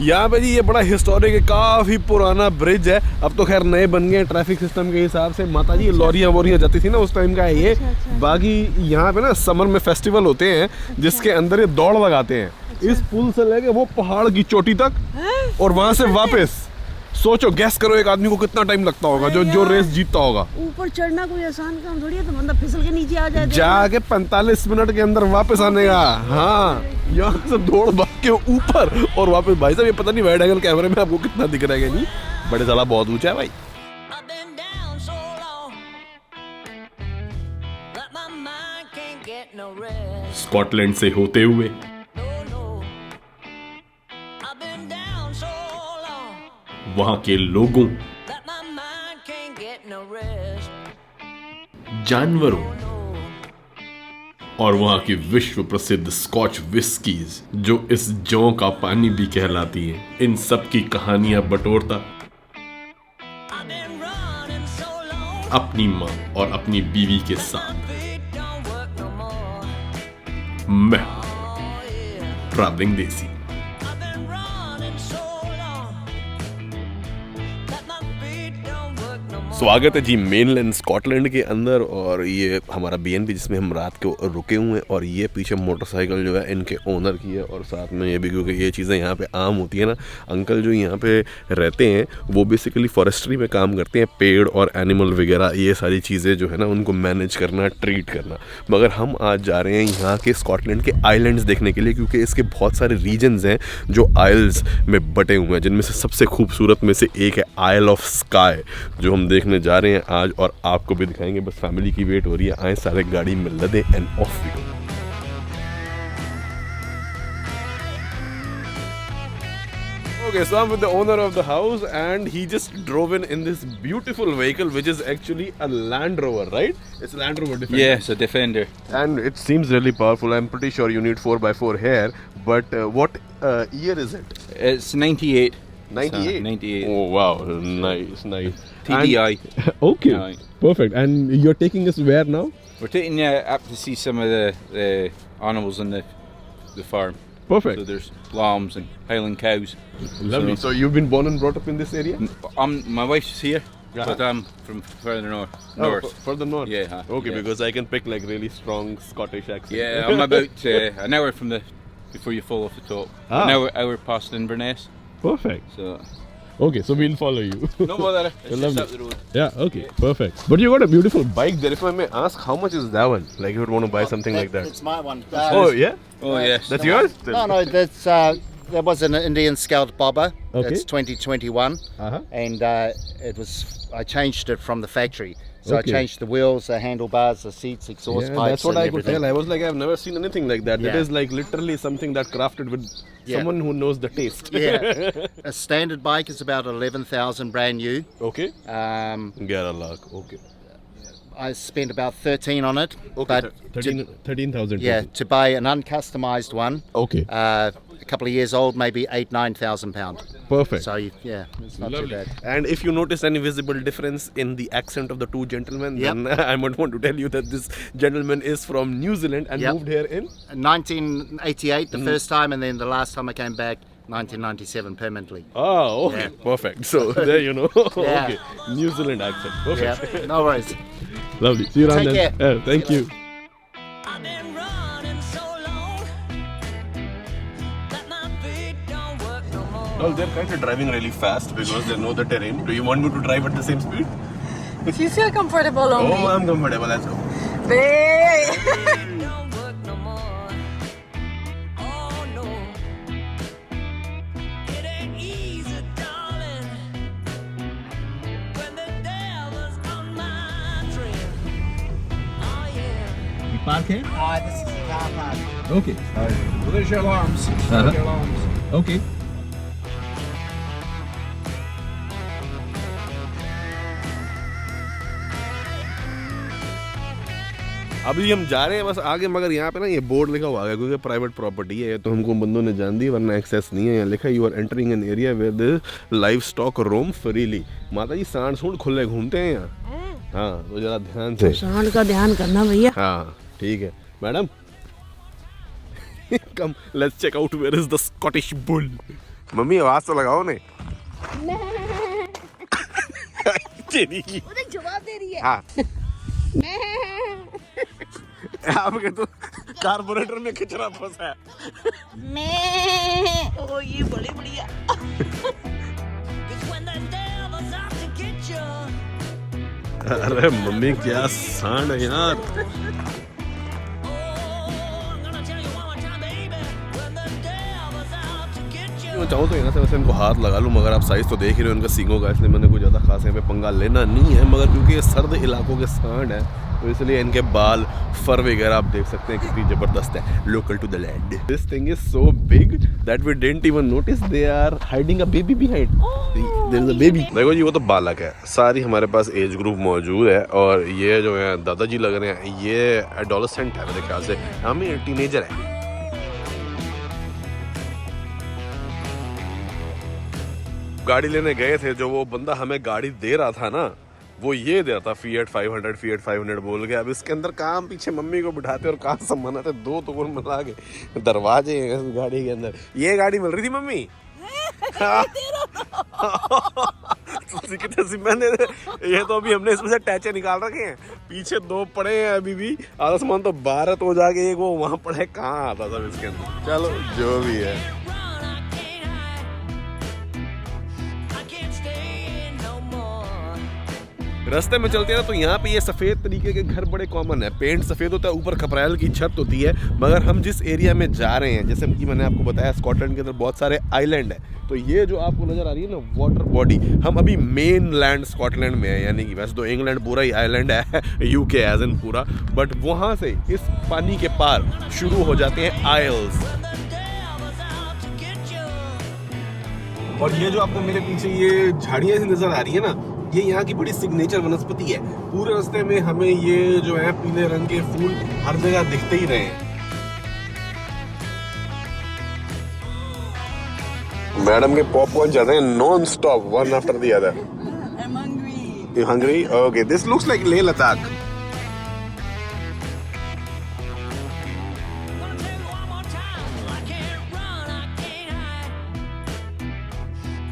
यहाँ पे जी ये बड़ा हिस्टोरिक है, काफी पुराना ब्रिज है। अब तो खैर नए बन गए ट्रैफिक सिस्टम के हिसाब से। माता जी लॉरियां वोरियां जाती थी ना उस टाइम का है ये। बाकी यहाँ पे ना समर में फेस्टिवल होते हैं जिसके अंदर ये दौड़ लगाते हैं इस पुल से लेके वो पहाड़ की चोटी तक और वहां से वापस। सोचो, गैस करो एक आदमी को कितना टाइम लगता होगा जो रेस जीतता होगा। ऊपर चढ़ना कोई आसान काम थोड़ी है, तो बंदा फिसल के नीचे आ जाए जाके 45 मिनट के अंदर वापस आने का। हाँ, यहाँ से दौड़ भाग के ऊपर और वापस। भाई साहब ये पता नहीं वाइड एंगल कैमरे में आपको कितना दिख रहा है। नहीं बड़े साला बहुत ऊंचा है भाई। स्कॉटलैंड से होते हुए वहां के लोगों, जानवरों और वहां की विश्व प्रसिद्ध स्कॉच विस्कीज जो इस जौ का पानी भी कहलाती है, इन सब की कहानियां बटोरता अपनी मां और अपनी बीवी के साथ मैं ट्रैवलिंग देसी। स्वागत है जी मेनलैंड स्कॉटलैंड के अंदर। और ये हमारा बीएनबी जिसमें हम रात को रुके हुए हैं। और ये पीछे मोटरसाइकिल जो है इनके ओनर की है। और साथ में ये भी क्योंकि ये चीज़ें यहाँ पे आम होती है ना, अंकल जो यहाँ पे रहते हैं वो बेसिकली फॉरेस्ट्री में काम करते हैं। पेड़ और एनिमल वगैरह ये सारी चीज़ें जो है ना उनको मैनेज करना, ट्रीट करना। मगर हम आज जा रहे हैं यहाँ के स्कॉटलैंड के आइलैंड्स देखने के लिए, क्योंकि इसके बहुत सारे रीजन्स हैं जो आइल्स में बटे हुए हैं, जिनमें से सबसे खूबसूरत में से एक है आइल ऑफ स्काई जो हम देखने जा रहे हैं आज। और आपको भी दिखाएंगे। बस फैमिली की वेट हो रही है, आए सारे गाड़ी में लदे and off we go. Okay, so I'm with the owner of the house and he just drove in this beautiful vehicle which is actually a Land Rover, right? It's a Land Rover Defender. Yeah, it's a Defender. And it seems really powerful. I'm pretty sure you need 4x4 here, but what year is it? It's 98. 98? 98. Oh wow, nice, nice. TDI. Okay, Aye. perfect. And you're taking us where now? We're taking you up to see some of the animals on the farm. Perfect. So there's lambs and Highland cows. Lovely. So you've been born and brought up in this area? My wife's here, but I'm from further north. Further north? Yeah. Okay, yeah. because I can pick like really strong Scottish accent. Yeah, I'm about an hour from before you fall off the top. Ah. An hour past Inverness. Perfect. So. Okay, so we'll follow you. No bother. It's just Lovely. up the road. Yeah, okay, perfect. But you got a beautiful bike there. If I may ask, how much is that one? Like if you would want to buy something like that. It's my one. Oh, yeah? Oh yes. That's yours? No, that's that was an Indian Scout Bobber. Okay. That's 2021, Uh-huh. and I changed it from the factory. So Okay. I changed the wheels, the handlebars, the seats, exhaust Yeah, pipes. that's what and I could everything. tell. I was like, I've never seen anything like that. It Yeah. is like literally something that crafted with Yeah. someone who knows the taste. Yeah, a standard bike is about 11,000 brand new. Okay. Um, 11 lakh. Okay. I spent about 13 on it. Okay. But 13,000. yeah, to buy an uncustomized one, Okay. a couple of years old, maybe 8,000-9,000 pound. Perfect. So yeah, it's not Lovely. too bad. And if you notice any visible difference in the accent of the two gentlemen, Yep. then I might want to tell you that this gentleman is from New Zealand and Yep. moved here in 1988 the first time, and then the last time I came back 1997 permanently. Oh, okay, Yeah. perfect. So there you know. Yeah. Okay, New Zealand accent. Perfect. Yeah, no worries. Lovely. See you around Take then. care. Thank you. I've been running so long that my feet don't work no more. Well, they're kind of driving really fast because they know the terrain. Do you want me to drive at the same speed? If you feel comfortable on Oh, I'm comfortable. Let's go. me. Babe. Don't work no more. Oh no, it ain't easy, darling. When the devil's on my trail. Oh yeah. Park here? This is the car park. Okay. Well, there's your alarms. Uh-huh. Your alarms. Okay. अभी हम जा रहे हैं बस आगे, मगर यहाँ पे ना ये बोर्ड लिखा हुआ है क्योंकि प्राइवेट प्रॉपर्टी है, तो हमको बंदों ने जान दी, वरना एक्सेस नहीं है। यहाँ लिखा है you are entering an area where the livestock roam freely. माता जी सांड सूंड खुले घूमते हैं यहाँ। हाँ, तो जरा ध्यान से। सांड का ध्यान करना भैया। हाँ ठीक है madam. Come let's check out where is the Scottish bull. Mummy आवाज तो लगाओ ने। तेरी मुझे जवाब दे रही है। हाँ आपके तो कार्बोरेटर में कचरा फंसा है। मैं ओ ये बड़ी बढ़िया। It's when the devil's out to get you. अरे मम्मी क्या सांड है यार। Oh, I'm gonna tell you one more time, baby. When the devil's out to get you. मैं चाहूँ तो यहाँ से वैसे इनको हाथ लगा लूँ, मगर आप साइज तो देख ही रहे हो इनका सींगों का, इसलिए मैंने कोई ज़्यादा खास यहाँ पे पंगा लेना नहीं है। मगर क्योंकि ये सर्द इलाकों के सांड है तो इसलिए इनके बाल फर वगैरह आप देख सकते हैं कितनी ज़बरदस्त है। Local to the land. This thing is so big that we didn't even notice they are hiding a baby behind. There is a baby. देखो जी वो तो बालक है। सारी हमारे पास एज ग्रुप मौजूद है और ये जो है दादाजी लग रहे हैं ये एडोलेसेंट है मेरे ख्याल से, हम ये टीनेजर है। गाड़ी लेने गए थे, जो वो बंदा हमें गाड़ी दे रहा था ना वो ये दे रहा था Fiat 500 बोल के। अब इसके अंदर काम पीछे मम्मी को बिठाते और काम संभालते, दो तो मिला के दरवाजे हैं इस गाड़ी के अंदर। ये गाड़ी मिल रही थी मम्मी। ये तो अभी हमने इसमें से टैचे निकाल रखे हैं, पीछे दो पड़े हैं अभी भी। आधा सामान तो बाहर तो जाके एक वो वहाँ पड़े, कहाँ आता सब इसके अंदर। चलो जो भी है। I can't stay no more. रास्ते में चलते हैं तो यहाँ पे ये सफ़ेद तरीके के घर बड़े कॉमन है। पेंट सफ़ेद होता है, ऊपर खपराइल की छत होती है। मगर हम जिस एरिया में जा रहे हैं, जैसे कि मैंने आपको बताया स्कॉटलैंड के अंदर बहुत सारे आइलैंड है, तो ये जो आपको नज़र आ रही है ना वाटर बॉडी, हम अभी मेन लैंड स्कॉटलैंड में है। यानी कि वैसे तो इंग्लैंड पूरा ही आइलैंड है, यूके एज इन पूरा, बट वहाँ से इस पानी के पार शुरू हो जाते हैं आइल्स। और ये जो आपको मेरे पीछे ये झाड़ियाँ सी नज़र आ रही है ना, ये यहाँ की बड़ी सिग्नेचर वनस्पति है। पूरे रास्ते में हमें ये जो है पीले रंग के फूल हर जगह दिखते ही रहे हैं। मैडम के पॉपकॉर्न चल रहे हैं non stop, one after the other. I'm hungry. You hungry? Okay, this looks like Leh Ladakh. Gonna tell you one more time. I can't run, I can't hide.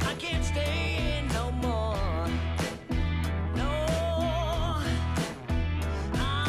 I can't stay no more. No.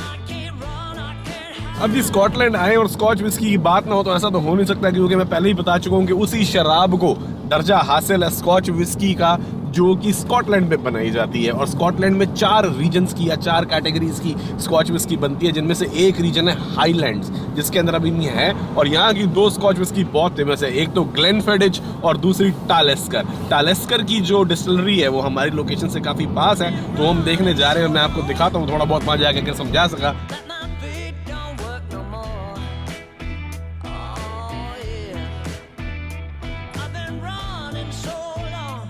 I can't run, I can't hide. अब जी Scotland आए और scotch whisky की बात ना हो तो ऐसा तो हो नहीं सकता, क्योंकि मैं पहले ही बता चुका हूँ कि उसी शराब को दर्जा हासिल है स्कॉच विस्की का, जो कि स्कॉटलैंड में बनाई जाती है। और स्कॉटलैंड में 4 रीजन्स की या 4 कैटेगरीज की स्कॉच विस्की बनती है, जिनमें से एक रीजन है हाईलैंड्स, जिसके अंदर अभी नहीं है। और यहाँ की 2 स्कॉच विस्की बहुत फेमस है, एक तो ग्लेनफिडिच और दूसरी टालेस्कर। टालेस्कर की जो डिस्टिलरी है वो हमारी लोकेशन से काफ़ी पास है, तो हम देखने जा रहे हैं। मैं आपको दिखाता हूँ थोड़ा बहुत, वहाँ जाकर अगर समझा सका। That my feet don't work no more. Oh yeah. I've been running so long.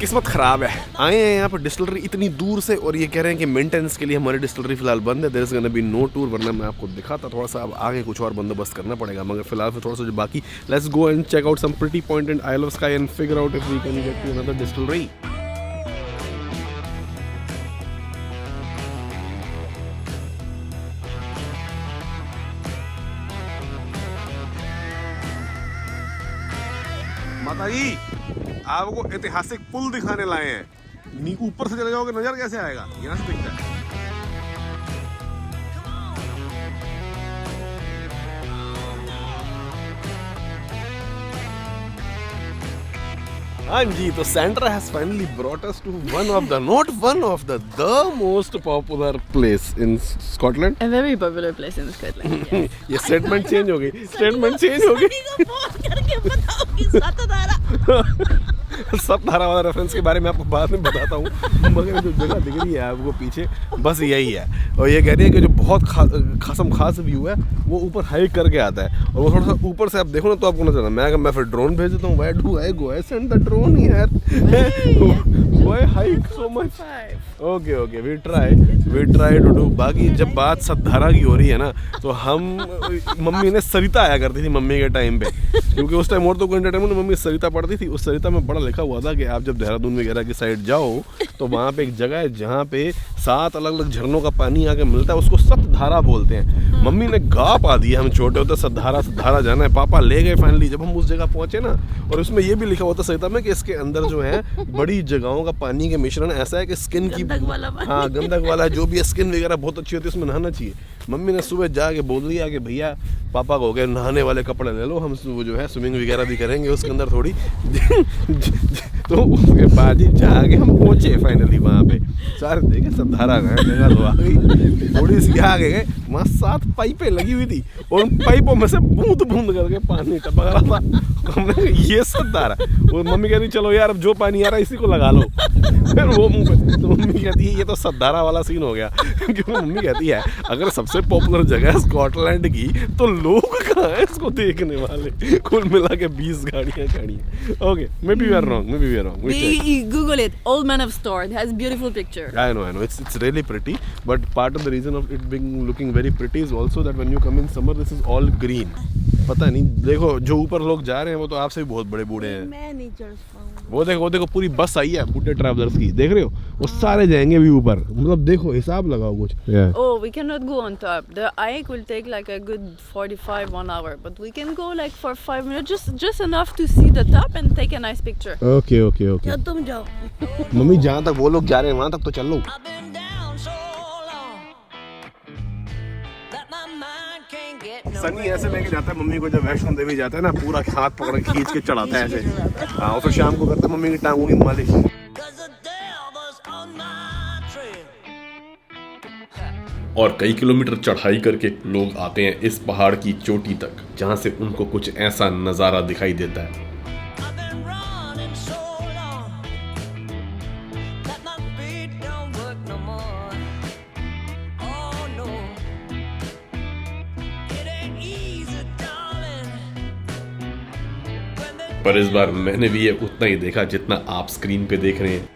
किस्मत ख़राब है, आए हैं यहाँ पर डिस्टिलरी इतनी दूर से और ये कह रहे हैं कि मेंटेनेंस के लिए हमारी डिस्टिलरी फिलहाल बंद है। There is gonna be no tour, वरना मैं आपको दिखाता थोड़ा सा। अब आगे कुछ और बंदोबस्त करना पड़ेगा, मगर फिलहाल फिर थोड़ा सा जो बाकी, let's go and check out some pretty point and Isle of Skye and figure out if we can get to another distillery. माता जी आपको ऐतिहासिक पुल दिखाने लाए हैं। ऊपर से चले जाओगे नजर कैसे आएगा, यहाँ से दिखता है। हाँ जी, तो Centra has finally brought us to one of the most popular place in Scotland. A very popular place in Scotland. Yes. ये स्टेटमेंट चेंज हो गई, स्टेटमेंट चेंज हो गई। फोन करके बताओगी सतधारा। सतधारा वाला रेफरेंस के बारे में आपको बाद में बताता हूँ, मगर जो जगह दिख रही है आपको पीछे बस यही है। और ये कह रही है कि जो बहुत खास व्यू है वो ऊपर हाइक करके आता है, और वो थोड़ा सा ऊपर से आप देखो ना तो आपको नजर आता है। मैं फिर ड्रोन भेज देता हूँ। Why do I go I send the drone यार, why hike so much. Okay we try to do. बाकी जब बात सतधारा की हो रही है ना, तो हम मम्मी ने सरिता आया करती थी मम्मी के टाइम पे, क्योंकि उस टाइम और तो कोई एंटरटेनमेंट मम्मी सरिता पढ़ती थी। उस सरिता में बड़ा लिखा हुआ था कि आप जब देहरादून वगैरह की साइड जाओ तो वहाँ पे एक जगह है जहाँ पे 7 अलग अलग झरनों का पानी आके मिलता है, उसको सतधारा बोलते हैं। मम्मी ने गा पा दिया, हम छोटे होते सद्धारा जाना है, पापा ले गए फाइनली। जब हम उस जगह पहुंचे ना, और उसमें ये भी लिखा हुआ था सहिता में कि इसके अंदर जो है बड़ी जगहों का पानी का मिश्रण ऐसा है कि स्किन की गंधक वाला पानी। हाँ गंधक वाला, जो भी स्किन वगैरह बहुत अच्छी होती है उसमें नहाना चाहिए। मम्मी ने सुबह जाके बोल दिया कि भैया पापा को हो गए नहाने वाले कपड़े ले लो, हम वो जो है स्विमिंग वगैरह भी करेंगे उसके अंदर थोड़ी। तो उसके बाद ही जाके हम पहुंचे फाइनली वहाँ पे, सारे देखे सद्धारा गए, जगह तो आ गई। थोड़ी सी आगे गए, वहाँ 7 पाइपें लगी हुई थी और उन पाइपों में से बूंद बूंद करके पानी टपक रहा था। हमने कहा ये सद्धारा। और मम्मी कहती चलो यार अब जो पानी आ रहा है इसी को लगा लो। फिर वो मुंह पे, तो मम्मी कहती है ये तो सद्धारा वाला सीन हो गया। क्योंकि मम्मी कहती है अगर सबसे पॉपुलर जगह है स्कॉटलैंड की तो लोग कहाँ हैं इसको देखने वाले? कुल मिला के 20 गाड़ियाँ खड़ी हैं। Okay, maybe we are wrong, maybe we are wrong. We Google it. Old Man of Store. It has beautiful picture. I know. It's really pretty, but part of the reason of it being looking very pretty is also that when you come in summer, this is all green. पता नहीं, देखो जो ऊपर लोग जा रहे हैं वो तो आपसे भी बहुत बड़े बूढ़े हैं। मैं नहीं चढ़ पाऊंगा। वो देखो पूरी बस आई है बूढ़े ट्रैवलर्स की, देख रहे हो? वो सारे जाएंगे भी ऊपर, मतलब देखो हिसाब लगाओ कुछ। Oh, we cannot go on top. The hike will take like a good 45-1 hour, but we can go like for 5 minutes, just enough to see the top and take a nice picture. Okay okay okay. क्या तुम जाओ? Mummy जहाँ तक वो लोग जा रहे हैं वहाँ तक तो चल लो। I've been down so long that my mind can't get no Sunny ऐसे लेके जाता है मम्मी को, जब वैष्णो देवी जाता है ना पूरा हाथ पकड़ के खींच के चढ़ाता है ऐसे। हाँ, और फिर शाम को करता है मम्मी की टांगों की मालिश। 'cause the devil's on my trail. और कई किलोमीटर चढ़ाई करके लोग आते हैं इस पहाड़ की चोटी तक, जहाँ से उनको कुछ ऐसा नज़ारा दिखाई देता है। I've been running so long that my feet don't work no more. Oh no, it ain't easy, darling. When the पर इस बार मैंने भी ये उतना ही देखा जितना आप स्क्रीन पे देख रहे हैं।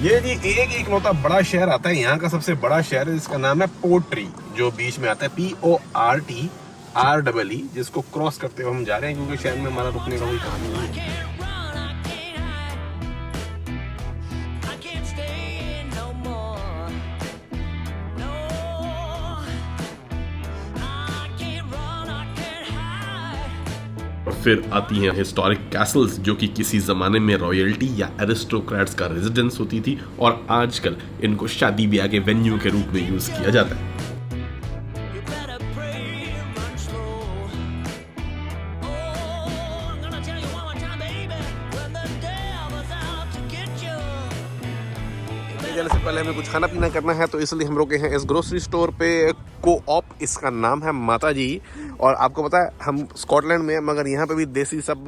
ये जी एक इकलौता बड़ा शहर आता है, यहाँ का सबसे बड़ा शहर है जिसका नाम है पोर्ट्री, जो बीच में आता है PORTREE, जिसको क्रॉस करते हुए हम जा रहे हैं क्योंकि शहर में हमारा रुकने का कोई काम नहीं है। can't run, I can't hide. I can't stay in no more. No, I can't run, I can't hide. और फिर आती हैं हिस्टोरिक कैसल्स, जो कि किसी ज़माने में रॉयल्टी या एरिस्टोक्रेट्स का रेजिडेंस होती थी और आजकल इनको शादी ब्याह के वेन्यू के रूप में यूज़ किया जाता है। You better pray and run slow. Oh, I'm gonna tell you one more time, baby. When the devil's out to get you. जाने से पहले हमें कुछ खाना पीना करना है, तो इसलिए हम रुके हैं इस ग्रोसरी स्टोर पे, कोऑप इसका नाम है, माता जी। और आपको पता है हम स्कॉटलैंड में हैं, मगर यहाँ पे भी देसी सब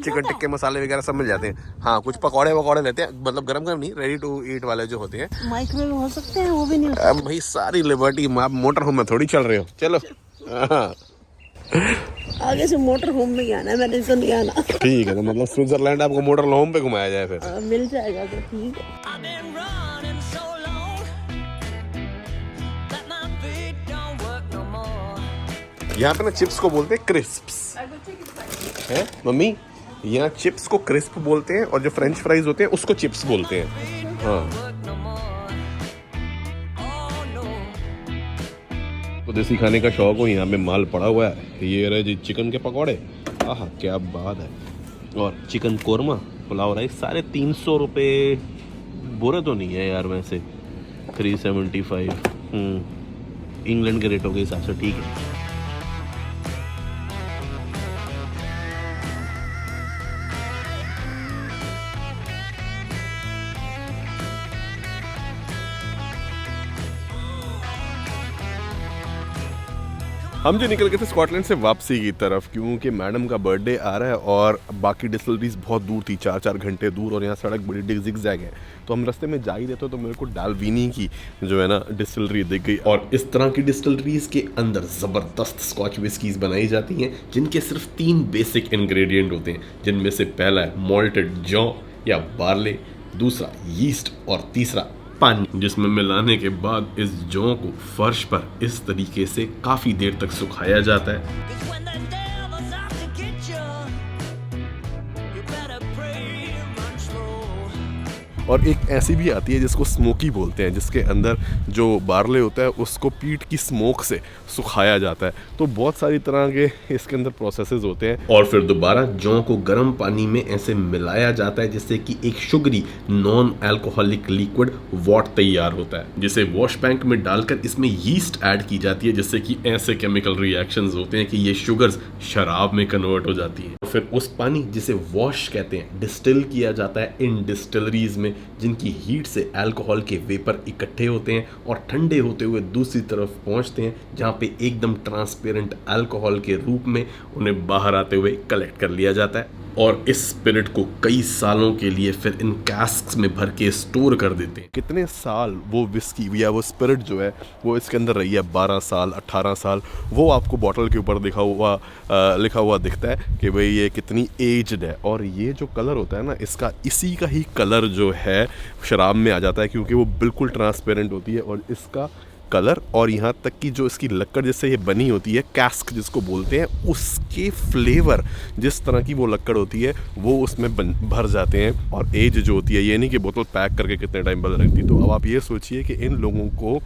चिकन टिक्के मसाले वगैरह सब मिल जाते हैं। हाँ, कुछ पकौड़े वकौड़े लेते हैं, मतलब गरम गरम नहीं, रेडी टू ईट वाले जो होते हैं। माइक्रोवेव हो सकते हैं, वो भी नहीं हो अब भाई सारी लिबर्टी, आप मोटर होम में थोड़ी चल रहे हो। चलो हाँ। सकते। आगे से मोटर होम में ही आना है, मैंने तो नहीं आना। ठीक है, तो मतलब स्विट्जरलैंड आपको मोटर होम पे घुमाया जाए फिर। मिल जाएगा तो ठीक है। I've been running so long that my feet don't work no more. यहाँ पे ना चिप्स को बोलते हैं क्रिस्प्स, है मम्मी? यहाँ चिप्स को क्रिस्प बोलते हैं और जो फ्रेंच फ्राइज होते हैं उसको चिप्स बोलते हैं। हाँ, Work no more. Oh no. तो देसी खाने का शौक हो, यहाँ पे माल पड़ा हुआ है। ये रहे जी चिकन के पकौड़े, आह क्या बात है। और चिकन कोरमा, पुलाव राइस, 350 रुपये। बुरे तो नहीं है यार वैसे, 375 इंग्लैंड के रेटों के हिसाब से ठीक है। हम जो निकल गए थे स्कॉटलैंड से वापसी की तरफ, क्योंकि मैडम का बर्थडे आ रहा है और बाकी डिस्टिलरीज बहुत दूर थी, 4-4 घंटे दूर, और यहाँ सड़क बड़ी जिगजैग है। तो हम रास्ते में जा ही देते तो मेरे को डालवीनी की जो है ना डिस्टिलरी दिख गई। और इस तरह की डिस्टिलरीज के अंदर ज़बरदस्त स्कॉच विस्कीज बनाई जाती हैं, जिनके सिर्फ 3 बेसिक इंग्रेडिएंट होते हैं, जिनमें से पहला है मॉल्टेड जौ या बार्ले, दूसरा यीस्ट और तीसरा पानी, जिसमें मिलाने के बाद इस जौ को फर्श पर इस तरीके से काफी देर तक सुखाया जाता है। 'Cause when the devil's out to get you, you better pray and run slow. और एक ऐसी भी आती है जिसको स्मोकी बोलते हैं, जिसके अंदर जो बारले होता है उसको पीठ की स्मोक से सुखाया जाता है। तो बहुत सारी तरह के इसके अंदर प्रोसेसेस होते हैं और फिर दोबारा जौ को गर्म पानी में ऐसे मिलाया जाता है जिससे कि एक sugary non alcoholic liquid what तैयार होता है, जिसे वॉश बैंक में डालकर इसमें यीस्ट ऐड की जाती है, जिससे कि ऐसे केमिकल रिएक्शंस होते हैं कि ये शुगर्स शराब में कन्वर्ट हो जाती है। फिर उस पानी जिसे वॉश कहते हैं डिस्टिल किया जाता है इन डिस्टिलरीज में, जिनकी हीट से अल्कोहल के वेपर इकट्ठे होते हैं और ठंडे होते हुए दूसरी तरफ पहुंचते हैं, जहां पे एकदम ट्रांसपेरेंट अल्कोहल के रूप में उन्हें बाहर आते हुए कलेक्ट कर लिया जाता है और इस स्पिरिट को कई सालों के लिए फिर इन कैस्क्स में भर के स्टोर कर देते हैं। कितने साल वो विस्की या वो स्पिरिट जो है वो इसके अंदर रही है, 12 साल 18 साल, वो आपको बॉटल के ऊपर लिखा हुआ दिखता है कि भाई ये कितनी एज्ड है। और ये जो कलर होता है ना, इसका इसी का ही कलर जो है शराब में आ जाता है, क्योंकि वो बिल्कुल ट्रांसपेरेंट होती है और इसका कलर और यहाँ तक कि जो इसकी लक्कड़ जिससे ये बनी होती है, कैस्क जिसको बोलते हैं, उसके फ्लेवर जिस तरह की वो लक्कड़ होती है वो उसमें भर जाते हैं। और एज जो होती है, ये नहीं कि बोतल पैक करके कितने टाइम बाद रखती। तो अब आप ये सोचिए कि इन लोगों को,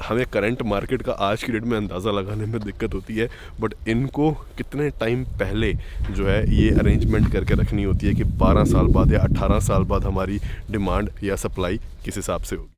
हमें करंट मार्केट का आज की डेट में अंदाज़ा लगाने में दिक्कत होती है, बट इनको कितने टाइम पहले जो है ये अरेंजमेंट करके रखनी होती है कि 12 साल बाद या 18 साल बाद हमारी डिमांड या सप्लाई किस हिसाब से होगी।